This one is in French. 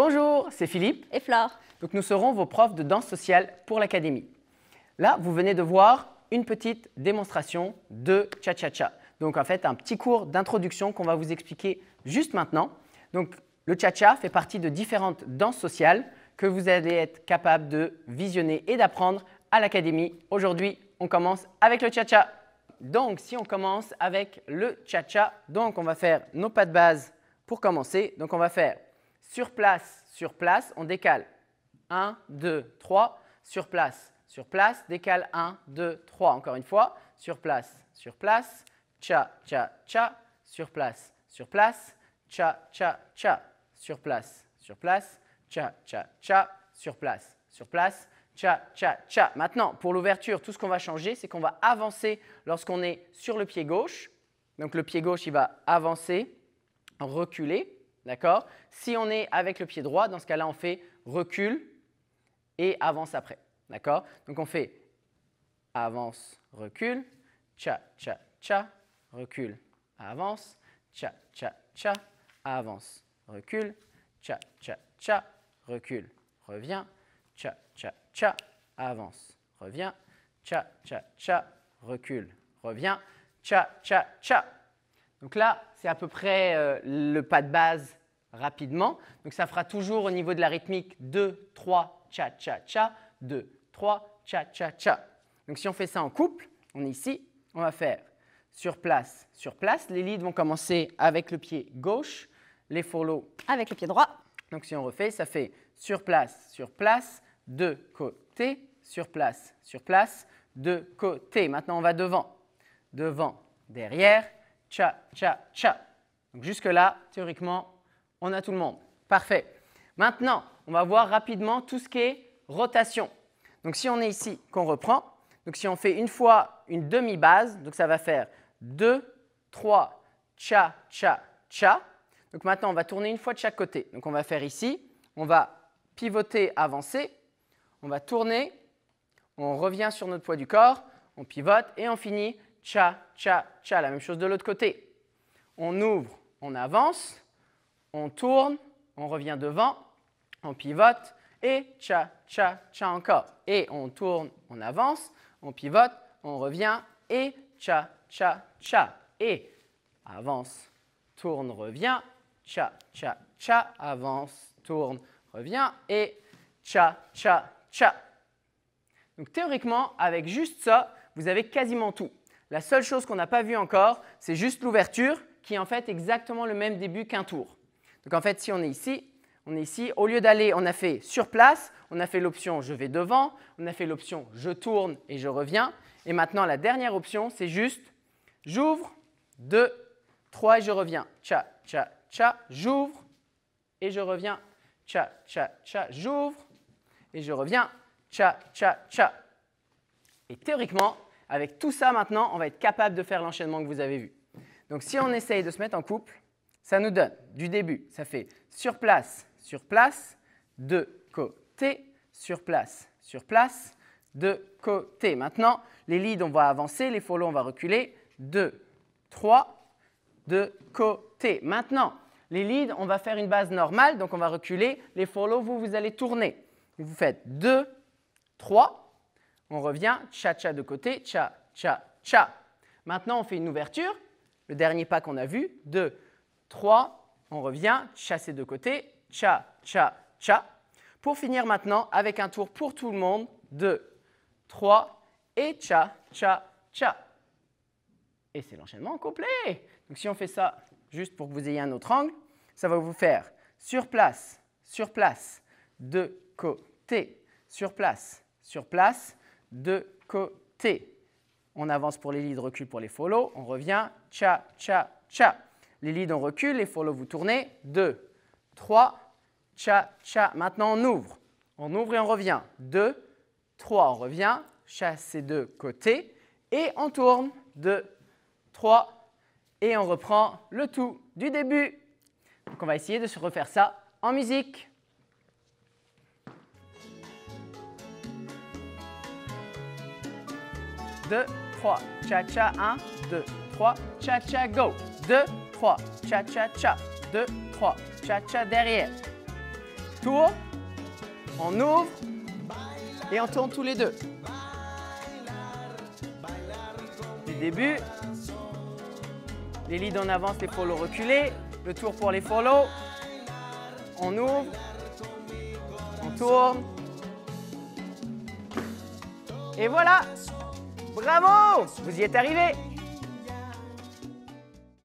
Bonjour, c'est Philippe et Flore. Donc nous serons vos profs de danse sociale pour l'académie. Là, vous venez de voir une petite démonstration de cha-cha-cha. Donc en fait, un petit cours d'introduction qu'on va vous expliquer juste maintenant. Donc le cha-cha fait partie de différentes danses sociales que vous allez être capable de visionner et d'apprendre à l'académie. Aujourd'hui, on commence avec le cha-cha. Donc si on commence avec le cha-cha, donc on va faire nos pas de base pour commencer. Donc on va faire sur place, on décale 1, 2, 3, sur place, décale 1, 2, 3. Encore une fois, sur place, cha, cha, cha, sur place, cha, cha, cha, sur place, cha, cha, cha, sur place, cha, cha, cha. Maintenant, pour l'ouverture, tout ce qu'on va changer, c'est qu'on va avancer lorsqu'on est sur le pied gauche. Donc le pied gauche, il va avancer, reculer. D'accord? Si on est avec le pied droit, dans ce cas-là, on fait recule et avance après. D'accord? Donc on fait avance, recule, cha, cha, cha, recule, avance, cha, cha, cha, avance, recule, cha, cha, cha, recule, revient, cha, cha, cha, avance, revient, cha, cha, cha, recule, revient, cha, cha, cha. Donc là, c'est à peu près le pas de base rapidement. Donc ça fera toujours au niveau de la rythmique 2, 3, cha, cha, cha, 2, 3, cha, cha, cha. Donc si on fait ça en couple, on est ici, on va faire sur place. Les leads vont commencer avec le pied gauche, les follow avec le pied droit. Donc si on refait, ça fait sur place, de côté, sur place, de côté. Maintenant, on va devant, derrière, cha, cha, cha. Donc jusque-là, théoriquement, on a tout le monde. Parfait. Maintenant, on va voir rapidement tout ce qui est rotation. Donc si on est ici, qu'on reprend, donc si on fait une fois une demi-base, donc ça va faire 2, 3, cha, cha, cha. Donc maintenant, on va tourner une fois de chaque côté. Donc on va faire ici, on va pivoter, avancer, on va tourner, on revient sur notre poids du corps, on pivote et on finit cha, cha, cha. La même chose de l'autre côté. On ouvre, on avance, on tourne, on revient devant, on pivote et cha, cha, cha encore. Et on tourne, on avance, on pivote, on revient et cha, cha, cha. Et avance, tourne, revient, cha, cha, cha, avance, tourne, revient et cha, cha, cha. Donc théoriquement, avec juste ça, vous avez quasiment tout. La seule chose qu'on n'a pas vue encore, c'est juste l'ouverture qui est en fait exactement le même début qu'un tour. Donc en fait, si on est ici, au lieu d'aller, on a fait sur place, on a fait l'option je vais devant, on a fait l'option je tourne et je reviens. Et maintenant, la dernière option, c'est juste j'ouvre, 2, 3 et je reviens. Cha, cha, cha, j'ouvre et je reviens. Cha, cha, cha, j'ouvre et je reviens. Cha, cha, cha. Et théoriquement, avec tout ça maintenant, on va être capable de faire l'enchaînement que vous avez vu. Donc si on essaye de se mettre en couple, ça nous donne du début, ça fait sur place, de côté, sur place, de côté. Maintenant, les leads, on va avancer, les follow, on va reculer. 2, 3, de côté. Maintenant, les leads, on va faire une base normale, donc on va reculer. Les follow, vous allez tourner. Vous faites 2, 3, on revient, cha, cha de côté, cha, cha, cha. Maintenant, on fait une ouverture, le dernier pas qu'on a vu, 2, 3, on revient, chasser de côté, cha, cha, cha. Pour finir maintenant avec un tour pour tout le monde, 2, 3 et cha, cha, cha. Et c'est l'enchaînement complet. Donc si on fait ça juste pour que vous ayez un autre angle, ça va vous faire sur place, de côté, sur place, de côté. On avance pour les leads, recule pour les follow, on revient, cha, cha, cha. Les leads, on recule, les follow, vous tournez. 2, 3, cha, cha. Maintenant, on ouvre et on revient. 2, 3, on revient, chasser de côté et on tourne. 2, 3 et on reprend le tout du début. Donc, on va essayer de se refaire ça en musique. 2, 3, cha, cha, 1, 2, 3, cha, cha, go. 2, 3, cha, cha, cha. 2, 3, cha, cha derrière. tour, on ouvre et on tourne tous les deux. Du début, les leads en avance, les follow reculés, le tour pour les follow, on ouvre, on tourne. Et voilà! Bravo! Vous y êtes arrivé!